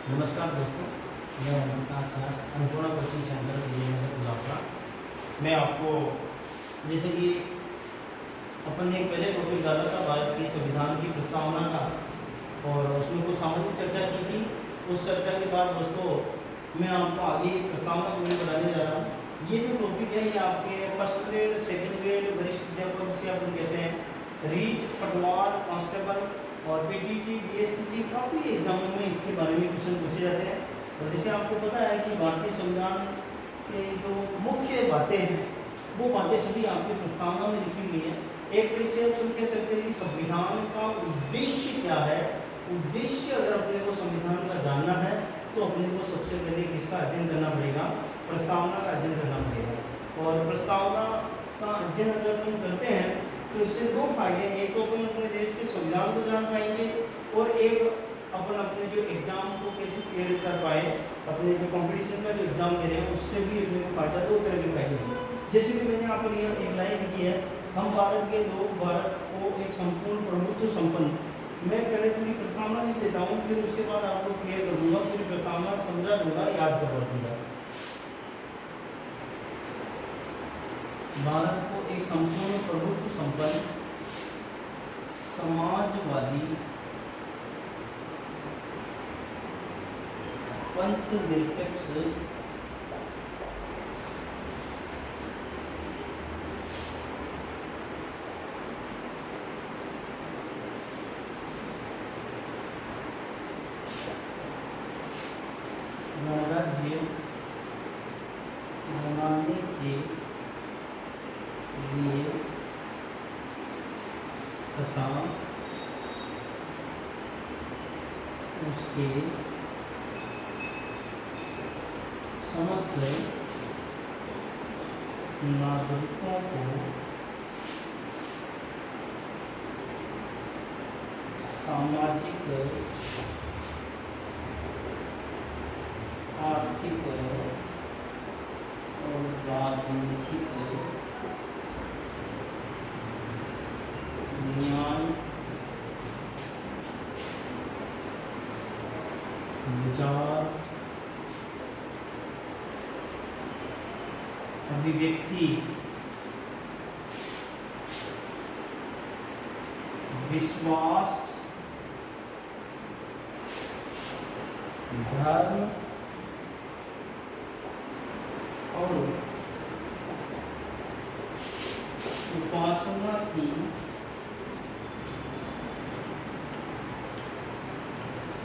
नमस्कार दोस्तों, मैं विकास दास अन्नपूर्णा कोचिंग सेंटर विजयनगर गुलाबरा। मैं आपको जैसे कि अपन ने पहले टॉपिक डाला था भारत की संविधान की प्रस्तावना का, और उसमें कुछ सामान्य चर्चा की थी। उस चर्चा के बाद दोस्तों मैं आपको आगे प्रस्तावना को बताने जा रहा हूँ। ये जो टॉपिक है ये आपके फर्स्ट ग्रेड, सेकेंड ग्रेड, वरिष्ठ अध्यापक जिसे अपन कहते हैं, रीट, पटवार, कांस्टेबल और पीटीटी, बीएसटीसी, काफ़ी एग्जामों में इसके बारे में क्वेश्चन पूछे जाते हैं। और जैसे आपको पता है कि भारतीय संविधान के जो मुख्य बातें हैं वो बातें सभी आपकी प्रस्तावना में लिखी हुई है। एक तरह से अपन कह सकते हैं कि संविधान का उद्देश्य क्या है। उद्देश्य अगर अपने को संविधान का जानना है तो अपने को सबसे पहले किसका अध्ययन करना पड़ेगा? प्रस्तावना का अध्ययन करना पड़ेगा। और प्रस्तावना का अध्ययन अगर हम करते हैं तो इससे दो फायदे हैं। एक तो अपन अपने देश के संविधान को जान पाएंगे, और एक अपन अपने जो एग्जाम को कैसे क्लियर कर पाए, अपने जो कंपटीशन का जो एग्जाम दे रहे हैं उससे भी अपने को फायदा, दो तरह के फायदे हैं। जैसे कि मैंने यहाँ पर यह एक लाइन लिखी है, हम भारत के लोग भारत को एक संपूर्ण प्रभुत्व संपन्न। मैं पहले पूरी प्रस्तावना लिख देता हूँ, फिर उसके बाद आपको क्लियर कर दूंगा, पूरी प्रस्तावना समझा दूंगा, याद करवा दूंगा। भारत को एक संपूर्ण प्रभुत्व संपन्न समाजवादी पंथ निरपेक्ष गणराज्य बनाने के लिए तथा उसके समस्त नागरिकों को सामाजिक, आर्थिक और राजनीतिक न्याय, विचार, अभिव्यक्ति, विश्वास, धर्म और उपासना की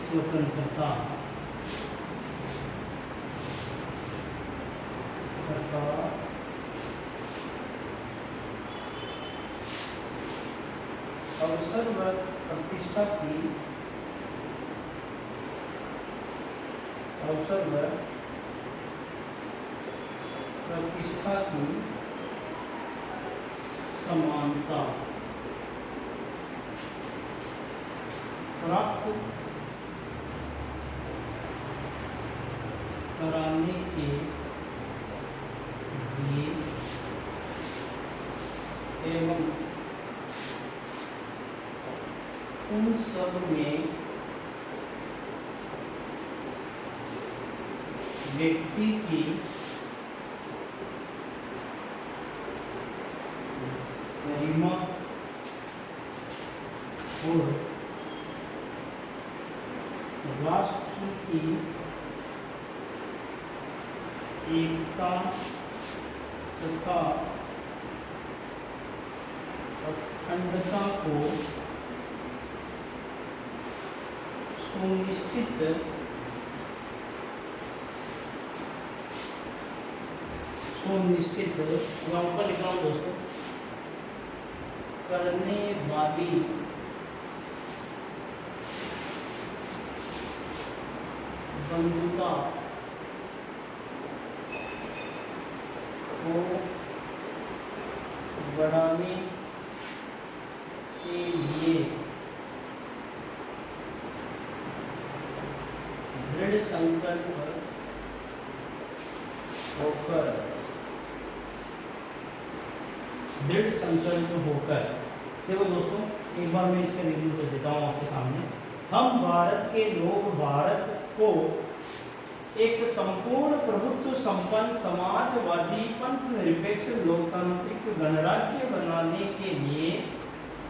स्वतंत्रता तथा अवसर व प्रतिष्ठा की समानता प्राप्त कराने के लिए एवं उन सब में व्यक्ति की गरिमा और राष्ट्र की एकता तथा अखंडता को सुनिश्चित ऊपर लिख रहा हूँ दोस्तों, करने वाली बंधुता को बढ़ाने के लिए दृढ़ संकल्प होकर देखो दोस्तों, एक बार मैं इसका रिव्यू कर देता हूँ आपके सामने। हम भारत के लोग भारत को एक संपूर्ण प्रभुत्व संपन्न समाजवादी पंथ निरपेक्ष लोकतांत्रिक गणराज्य बनाने के लिए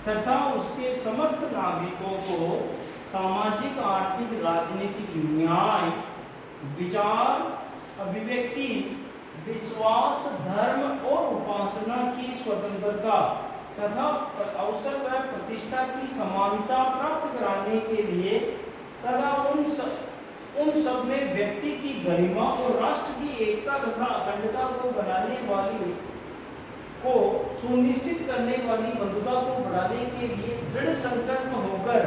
तथा उसके समस्त नागरिकों को सामाजिक आर्थिक राजनीतिक न्याय विचार अभिव्यक्ति विश्वास धर्म और उपासना की स्वतंत्रता तथा अवसर व प्रतिष्ठा की समानता प्राप्त कराने के लिए तथा उन सब में व्यक्ति की गरिमा और राष्ट्र की एकता तथा अखंडता को बनाने वाली को सुनिश्चित करने वाली बंधुता को बढ़ाने के लिए दृढ़ संकल्प होकर,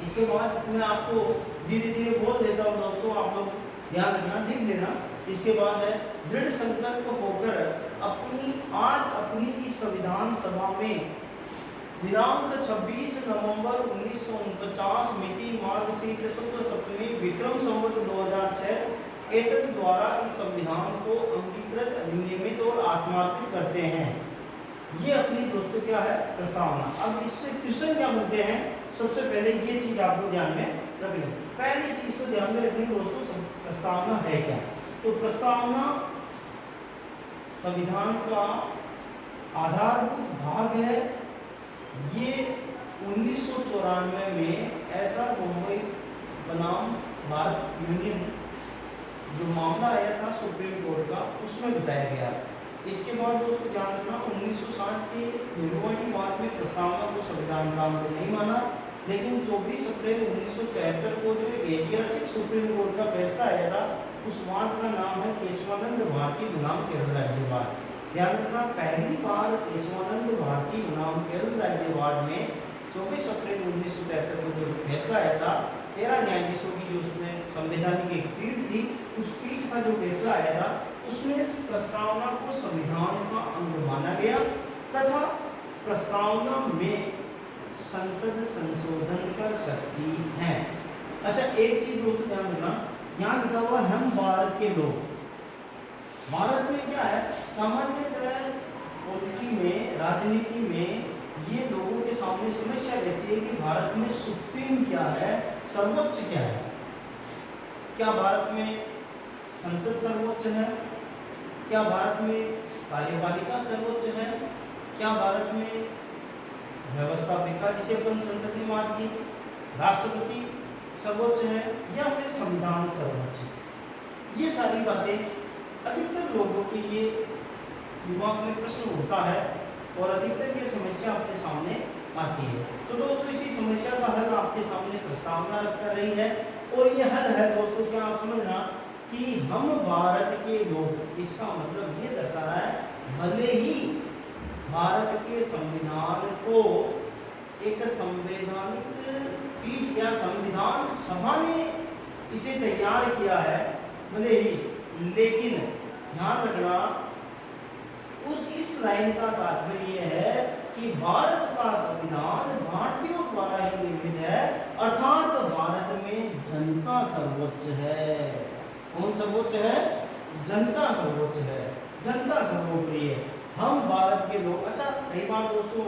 इसके बाद मैं आपको धीरे धीरे बोल देता हूँ दोस्तों, आप लोग ध्यान रखना, लिख लेना। इसके बाद है दृढ़ संकल्प होकर अपनी इस संविधान सभा में दिनांक 26 नवंबर 1949 मिति मार्गशीर्ष शुक्ल सप्तमी विक्रम संवत 2006 एतद द्वारा इस संविधान को अंगीकृत अधिनियमित और आत्मार्पित करते हैं। ये अपनी दोस्तों क्या है, प्रस्तावना। अब इससे क्वेश्चन क्या बनते हैं, सबसे पहले ये चीज आपको ध्यान में रखनी। पहली चीज तो ध्यान में रखनी दोस्तों, प्रस्तावना है क्या। तो प्रस्तावना संविधान का आधारभूत भाग है। ये 1994 में ऐसा मुंबई बनाम भारत यूनियन जो मामला आया था सुप्रीम कोर्ट का, उसमें बताया गया। इसके बाद दोस्तों ध्यान रखना, 1960 के निर्वाचन में प्रस्तावना को संविधान का अंग नहीं माना, लेकिन 24 अप्रैल 1973 को जो ऐतिहासिक सुप्रीम कोर्ट का फैसला आया था, उस वाद का नाम है केशवानंद भारती बनाम केरल राज्यवाद। ध्यान रखना, पहली बार केशवानंद भारती बनाम केरल राज्यवाद में 24 अप्रैल 1973 को जो फैसला आया था, 13 न्यायाधीशों की जो उसमें संवैधानिक एक पीठ थी, उस पीठ का जो फैसला आया था, उसमें प्रस्तावना को संविधान का अंग माना गया तथा प्रस्तावना में संसद संशोधन कर सकती है। अच्छा, एक चीज दोस्तों ध्यान रखना, यहाँ लिखा हुआ हम भारत के लोग। भारत में क्या है, सामान्यतः पॉलिटी में, राजनीति में ये लोगों के सामने समस्या रहती है कि भारत में सुप्रीम क्या है, सर्वोच्च क्या है। क्या भारत में संसद सर्वोच्च है? क्या भारत में कार्यपालिका सर्वोच्च है? क्या भारत में व्यवस्थापिका, जिसे अपन संसदीय मार्ग की, राष्ट्रपति सर्वोच्च है या फिर संविधान सर्वोच्च है? ये सारी बातें अधिकतर लोगों के लिए दिमाग में प्रश्न होता है और अधिकतर ये समस्या अपने सामने आती है। तो दोस्तों इसी समस्या का हल आपके सामने प्रस्तावना रख कर रही है, और ये हल है दोस्तों, क्या आप समझना कि हम भारत के लोग, इसका मतलब ये दर्शा रहा है भले ही भारत के संविधान को एक संवैधानिक पीठ या संविधान सभा ने इसे तैयार किया है, भले ही, लेकिन ध्यान रखना इस लाइन का तात्पर्य है कि भारत का संविधान भारतीयों द्वारा ही निर्मित है, अर्थात भारत में जनता सर्वोच्च है। कौन सर्वोच्च है? जनता सर्वोच्च है, जनता सर्वोपरि है। हम भारत के लोग। अच्छा, कई बार दोस्तों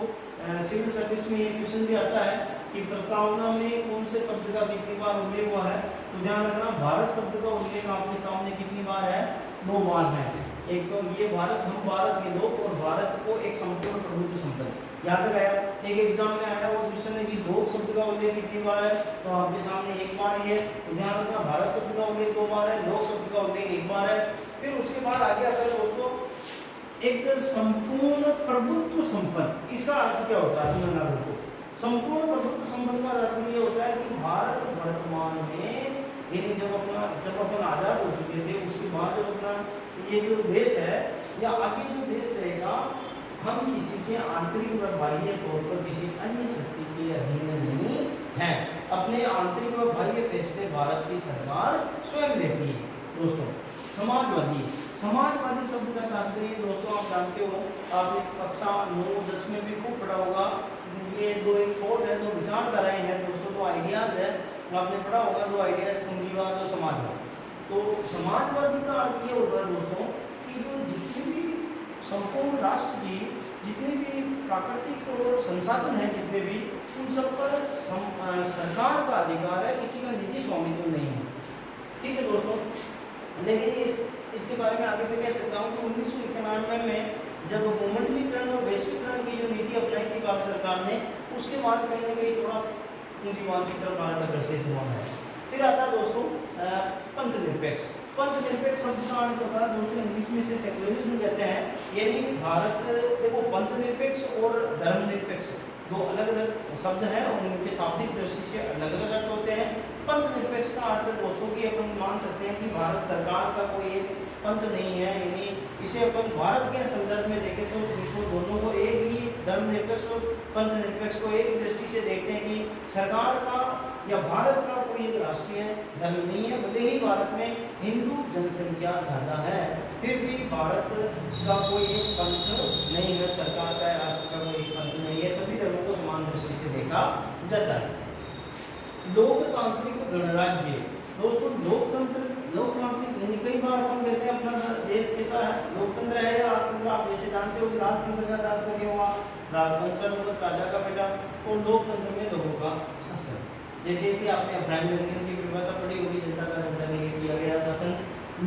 सिविल सर्विस में ये क्वेश्चन भी आता है कि प्रस्तावना में कौन से शब्द का कितनी बार उल्लेख हुआ है। तो ध्यान रखना, भारत शब्द का उल्लेख आपके सामने कितनी बार है? 2 बार है। एक तो ये भारत, हम भारत के लोग, और भारत को एक संपूर्ण प्रभुत्व संपन्न। याद रखा, एक एग्जाम में आया वो क्वेश्चन है कि लोक शब्द का उल्लेख कितनी बार है, तो आपके सामने 1 बार ही है। तो ध्यान रखना, भारत शब्द का उल्लेख 2 बार है, लोक शब्द का उल्लेख 1 बार है। फिर उसके बाद आगे आता है दोस्तों एक संपूर्ण प्रभुत्व संपन्न। इसका अर्थ क्या होता है समझना दोस्तों। संपूर्ण प्रभुत्व संपन्न का अर्थ ये होता है कि भारत वर्तमान में, यानी जब अपन आजाद हो चुके थे, उसके बाद जब अपना ये जो देश है या आगे जो देश रहेगा, हम किसी के आंतरिक व बाह्य तौर पर किसी अन्य शक्ति के अधीन नहीं हैं। अपने आंतरिक व बाह्य फैसले भारत की सरकार स्वयं लेती है। दोस्तों समाजवादी शब्द का तात्पर्य दोस्तों आप जानते हो, आपने कक्षा 9-10 में भी खूब पढ़ा होगा। ये एक थॉट है, 2 विचारधाराएं हैं दोस्तों, 2 आइडियाज है, आपने पढ़ा होगा। 2 आइडियाज, पूंजीवाद और समाजवाद। तो समाजवादी का अर्थ ये होता है दोस्तों कि जो जितनी भी संपूर्ण राष्ट्र की जितने भी प्राकृतिक और संसाधन हैं, जितने भी, उन सब पर सरकार का अधिकार है, किसी का निजी स्वामित्व नहीं है। ठीक है दोस्तों, लेकिन इसके बारे में आगे मैं कह सकता हूँ कि 1991 में जब भूमंडलीकरण और वैश्वीकरण की जो नीति अपनाई थी भारत सरकार ने, उसके बाद कहीं ना कहीं थोड़ा पूंजीवाद की तरफ भारत अग्रसर हुआ है। फिर आता है दोस्तों पंथ निरपेक्ष। पंथ निरपेक्ष शब्द का अर्थ होता है दोस्तों इंग्लिश में से सेक्युलरिज्म कहते हैं, यानी भारत, देखो पंथ निरपेक्ष और धर्म निरपेक्ष दो अलग अलग शब्द हैं और उनके शाब्दिक दृष्टि से अलग अलग अर्थ होते हैं। पंथ निरपेक्ष का अर्थ दोस्तों की अपन मान सकते हैं कि भारत सरकार का कोई एक पंथ नहीं है, यानी इसे अपन भारत के संदर्भ में देखें तो इनको दोनों को एक ही धर्म निरपेक्ष और पंथ निरपेक्ष को एक दृष्टि से देखते हैं कि सरकार का या भारत का कोई एक राष्ट्रीय धर्म नहीं है। भले ही भारत में हिंदू जनसंख्या ज़्यादा है, फिर भी भारत का कोई एक पंथ नहीं है, सरकार का राष्ट्र का कोई एक पंथ नहीं है, सभी धर्मों को समान दृष्टि से देखा जाता है। लोकतांत्रिक गणराज्य दोस्तों, लोकतांत्रिक यानी कई बार अपन कहते हैं अपना देश कैसा है, लोकतंत्र है या राजतंत्र। आप जैसे जानते हो कि राजतंत्र का तात्पर्य हुआ राजवंश राजा का बेटा, और लोकतंत्र में लोगों का शासन। जैसे कि आपने अब्राहम लिंकन की परिभाषा पढ़ी होगी, जनता का जनता के लिए किया गया शासन।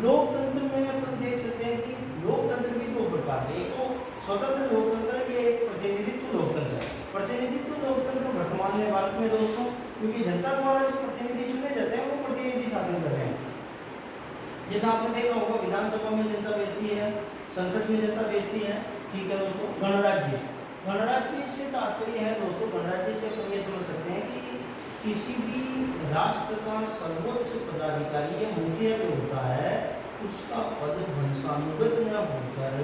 लोकतंत्र में अपन देख सकते हैं कि लोकतंत्र भी दो प्रकार के, एक तो स्वतंत्र लोकतंत्र, ये एक प्रतिनिधित्व लोकतंत्र है। प्रतिनिधित्व लोकतंत्र वर्तमान में भारत में दोस्तों, क्योंकि जनता द्वारा जो प्रतिनिधि चुने जाते हैं वो प्रतिनिधि शासन कर रहे हैं। जैसा आपने देखा होगा विधानसभा में जनता भेजती है, संसद में जनता भेजती है। ठीक है दोस्तों, गणराज्य, गणराज्य से तात्पर्य है दोस्तों, गणराज्य से अपन ये समझ सकते हैं कि किसी भी राष्ट्र का सर्वोच्च पदाधिकारी या मुखिया जो होता है उसका पद वंशानुगत न होकर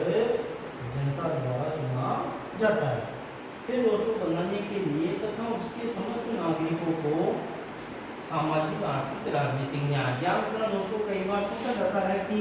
जनता द्वारा चुना जाता है। फिर दोस्तों बनाने के लिए तथा उसके समस्त नागरिकों को सामाजिक आर्थिक राजनीतिक न्याय, ध्यान रखना दोस्तों, कई बार पूछा जाता है कि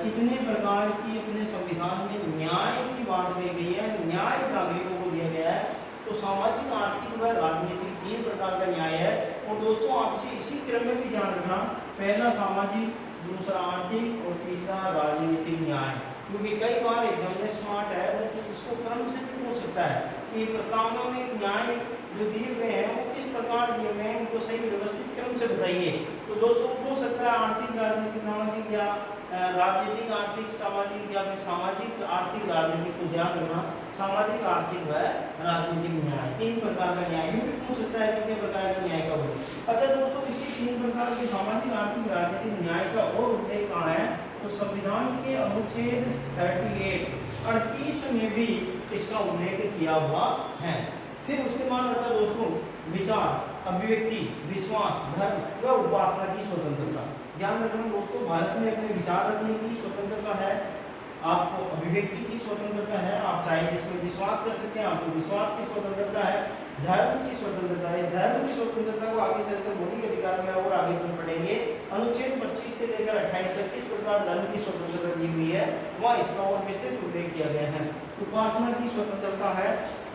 कितने प्रकार की अपने संविधान में न्याय की बात की गई है, न्याय नागरिकों को दिया गया है। तो सामाजिक आर्थिक व राजनीतिक 3 प्रकार का न्याय है। और दोस्तों आपसे इसी क्रम में भी ध्यान रखना, पहला सामाजिक, दूसरा आर्थिक और तीसरा राजनीतिक न्याय। क्योंकि कई बार एकदम स्मार्ट है वो इसको क्रम से भी पूछ सकता है कि प्रस्तावना में न्याय जो दिए हुए हैं वो किस प्रकार दिए हुए हैं, उनको सही व्यवस्थित क्रम से बताइए। तो दोस्तों पूछ सकता है आर्थिक राजनीतिक सामाजिक या राजनीतिक आर्थिक सामाजिक या फिर सामाजिक आर्थिक राजनीतिक। को ध्यान रखना, सामाजिक आर्थिक व राजनीतिक न्याय 3 प्रकार का न्याय भी पूछ सकता है, कितने प्रकार के न्याय का हो। अच्छा दोस्तों, इसी 3 प्रकार के सामाजिक आर्थिक राजनीतिक न्याय का और उल्लेख कहाँ है, तो संविधान के अनुच्छेद 38 में भी इसका उल्लेख किया हुआ है। फिर उसके बाद आता है दोस्तों विचार, अभिव्यक्ति, विश्वास, धर्म व उपासना की स्वतंत्रता। ध्यान रखना दोस्तों, भारत में अपने विचार रखने की स्वतंत्रता है, आपको अभिव्यक्ति की स्वतंत्रता है, आप चाहे जिसमें विश्वास कर सकते हैं, आपको विश्वास की स्वतंत्रता है, धर्म की स्वतंत्रता है। इस धर्म की स्वतंत्रता को आगे चलकर मौलिक अधिकार में और आगे हम पढ़ेंगे। अनुच्छेद 25 से लेकर 28 तक किस प्रकार धर्म की स्वतंत्रता दी हुई है, वहाँ इसका और विस्तृत उल्लेख किया गया है। उपासना की स्वतंत्रता है,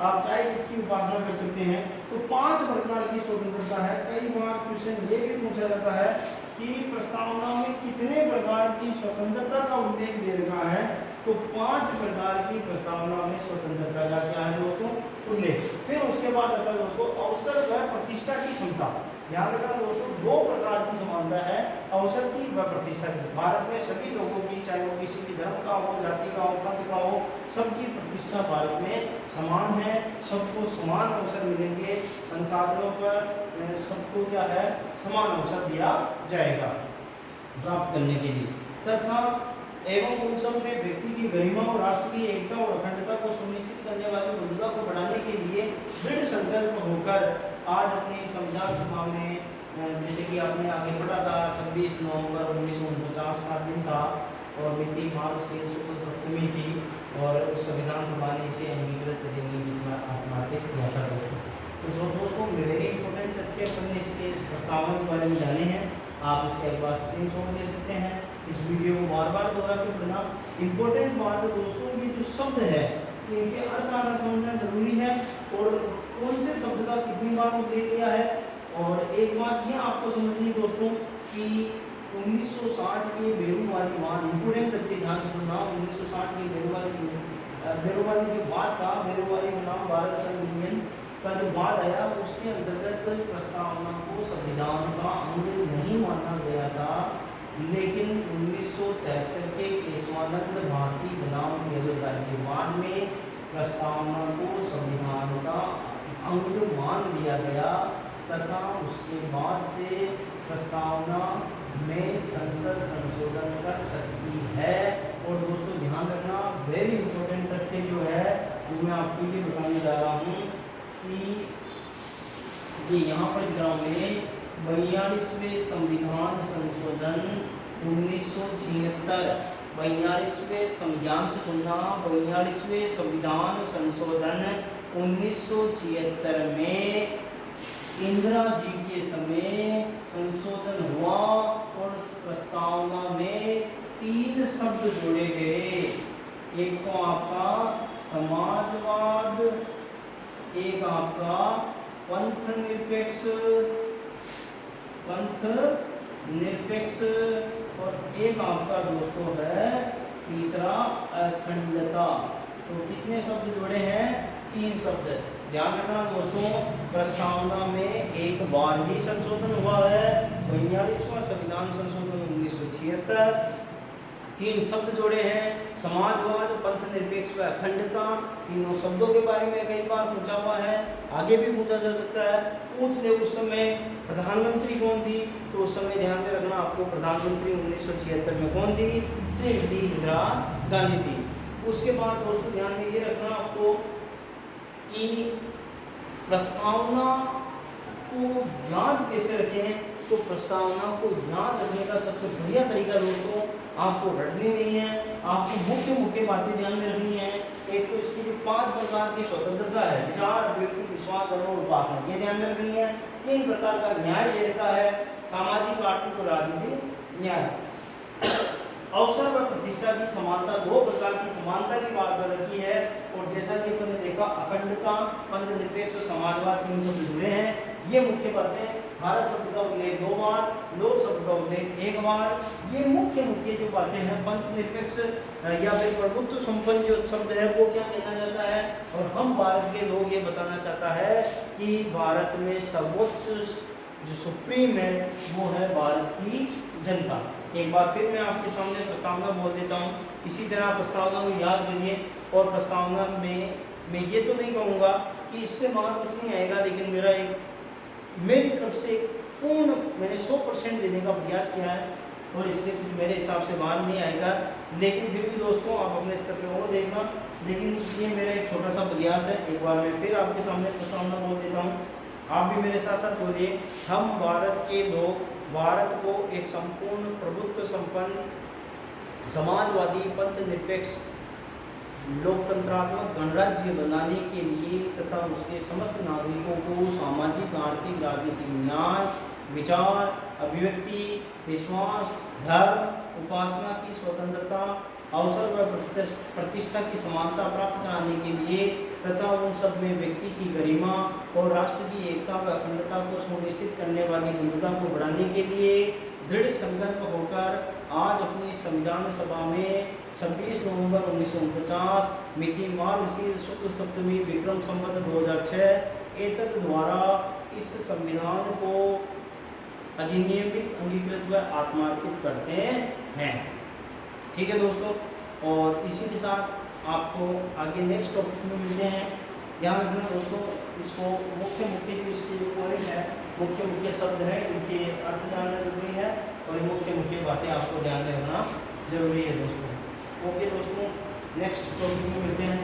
आप चाहे जिसकी उपासना कर सकते हैं। तो 5 प्रकार की स्वतंत्रता है। कई बार क्वेश्चन ये भी पूछा जाता है कि प्रस्तावना में कितने प्रकार की स्वतंत्रता का उल्लेख दे रखा है, तो 5 प्रकार की प्रस्तावना में स्वतंत्रता का क्या है दोस्तों, उल्लेख। फिर उसके बाद आता है दोस्तों अवसर व प्रतिष्ठा की समता। ध्यान रखना दोस्तों, 2 प्रकार की समानता है, अवसर की व प्रतिष्ठा की। भारत में सभी लोगों की, चाहे वो किसी भी धर्म का हो, जाति का हो, पंथ का हो, सबकी प्रतिष्ठा भारत में समान है, सबको समान अवसर मिलेंगे, संसाधनों पर सबको क्या है, समान अवसर दिया जाएगा प्राप्त करने के लिए। तथा एवं उन सब में व्यक्ति की गरिमा और राष्ट्र की एकता और अखंडता को सुनिश्चित करने वाली बंधुता को बढ़ाने के लिए दृढ़ संकल्प होकर आज अपनी संविधान सभा में, जैसे कि आपने आगे पढ़ा था, 26 नवंबर 1949 का दिन था और मिति मार्ग से शुक्ल सप्तमी थी और उस संविधान सभा ने इसे अंगीकृत आत्मार्पित किया था दोस्तों वेरी इंपॉर्टेंट तथ्य अपने इसके प्रस्तावना के बारे में जाने हैं। आप इसके एक बार स्क्रीनशॉट ले सकते हैं। इस वीडियो को बार बार दोहरा कर पढ़ना। इंपॉर्टेंट बात है दोस्तों, ये जो शब्द है इनके अर्थ आना समझना जरूरी है और कौन से शब्द का कितनी बार उल्लेख किया है। और एक बात ये आपको समझनी है दोस्तों कि 1960 के बेरूवाली वाद, इंपॉर्टेंट तथ्य ध्यान से सुनना। 1960 के बेरूवाली जो बात था, बेरूवाली का नाम भारत का यूनियन का जो बाद आया उसके अंतर्गत प्रस्तावना को संविधान का अंग नहीं माना गया था, लेकिन 1973 के केशवानंद भारती बनाम केरल राज्यवान में प्रस्तावना को संविधान का अंग मान लिया गया तथा उसके बाद से प्रस्तावना में संसद संशोधन कर सकती है। और दोस्तों ध्यान रखना, वेरी इंपॉर्टेंट तथ्य जो है वो मैं आपके लिए बताने जा रहा हूँ कि ये यहाँ पर ग्राम में 42वें संविधान संशोधन 1976, 42वें संविधान से सुनना, 42वें संविधान संशोधन 1976 में इंदिरा जी के समय संशोधन हुआ और प्रस्तावना में 3 शब्द जोड़े गए। एक तो आपका समाजवाद, एक आपका पंथ निरपेक्ष और एक आपका दोस्तों है तीसरा अखंडता। तो कितने शब्द जुड़े हैं? 3 शब्द। ध्यान रखना दोस्तों, प्रस्तावना में एक बार ही संशोधन हुआ है, 42वां संविधान संशोधन 1976। 3 शब्द जोड़े हैं, समाजवाद, पंथ निरपेक्ष व अखंडता। तीनों शब्दों के बारे में कई बार पूछा हुआ है, आगे भी पूछा जा सकता है। पूछ ले उस समय प्रधानमंत्री कौन थी, तो उस समय ध्यान में रखना आपको प्रधानमंत्री 1976 में कौन थी? श्रीमती इंदिरा गांधी थी। उसके बाद दोस्तों ध्यान में ये रखना आपको कि प्रस्तावना को याद कैसे रखें। तो प्रस्तावना को याद रखने का सबसे बढ़िया तरीका दोस्तों, आपको रटनी नहीं है, आपको मुख्य मुख्य बातें ध्यान में रखनी है। एक तो इसकी जो 5 प्रकार की स्वतंत्रता है, विचार, अभिव्यक्ति, विश्वास, धर्म और उपासना, ये ध्यान में रखनी है। 3 प्रकार का न्याय दे रखा है, सामाजिक, आर्थिक और राजनीतिक न्याय। अवसर व प्रतिष्ठा की समानता, 2 प्रकार की समानता की बात कर रखी है। और जैसा कि अपन ने देखा, अखंडता, पंथ निरपेक्ष और समाजवाद 3 शब्द जुड़े हैं। ये मुख्य बातें, भारत शब्द का उल्लेख 2 बार, लोक शब्द का उल्लेख 1 बार। ये मुख्य जो बातें हैं, पंथ निरपेक्ष या फिर प्रभुत्व संपन्न जो शब्द है वो क्या कहना जाता है। और हम भारत के लोग ये बताना चाहता है कि भारत में सर्वोच्च जो सुप्रीम है वो है भारत की जनता। एक बार फिर मैं आपके सामने प्रस्तावना बोल देता हूँ, इसी तरह प्रस्तावना को याद करिए। और प्रस्तावना में मैं ये तो नहीं कहूँगा कि इससे बाहर कुछ नहीं आएगा, लेकिन मेरी तरफ से पूर्ण मैंने 100% देने का प्रयास किया है और इससे कुछ मेरे हिसाब से बाहर नहीं आएगा। लेकिन फिर भी दोस्तों आप अपने स्तर पे और देखना, लेकिन ये मेरा एक छोटा सा प्रयास है। एक बार मैं फिर आपके सामने प्रस्तावना बोल देता हूँ, आप भी मेरे साथ साथ बोलिए। हम भारत के लोग भारत को एक संपूर्ण प्रभुत्व संपन्न समाजवादी पंथ निरपेक्ष लोकतंत्रात्मक गणराज्य बनाने के लिए तथा उसके समस्त नागरिकों को सामाजिक, आर्थिक, राजनीतिक न्याय, विचार, अभिव्यक्ति, विश्वास, धर्म, उपासना की स्वतंत्रता, अवसर व प्रतिष्ठा की समानता प्राप्त कराने के लिए तथा उन सब में व्यक्ति की गरिमा और राष्ट्र की एकता व अखंडता को सुनिश्चित करने वाली भूमिका को बढ़ाने के लिए दृढ़ संकल्प होकर आज अपनी संविधान सभा में 26 नवंबर 1949 मिति मार्गशीर्ष शुक्ल सप्तमी विक्रम संवत 2006 एतत् द्वारा इस संविधान को अधिनियमित, अंगीकृत व आत्मार्पित करते हैं। ठीक है दोस्तों, और इसी के साथ आपको आगे नेक्स्ट टॉपिक में मिलते हैं। ध्यान रखना दोस्तों, इसको मुख्य जो इसके जो पॉइंट है, मुख्य शब्द है, इनके अर्थ जानना जरूरी है और मुख्य बातें आपको ध्यान में रखना जरूरी है दोस्तों। ओके दोस्तों, नेक्स्ट टॉपिक में मिलते हैं।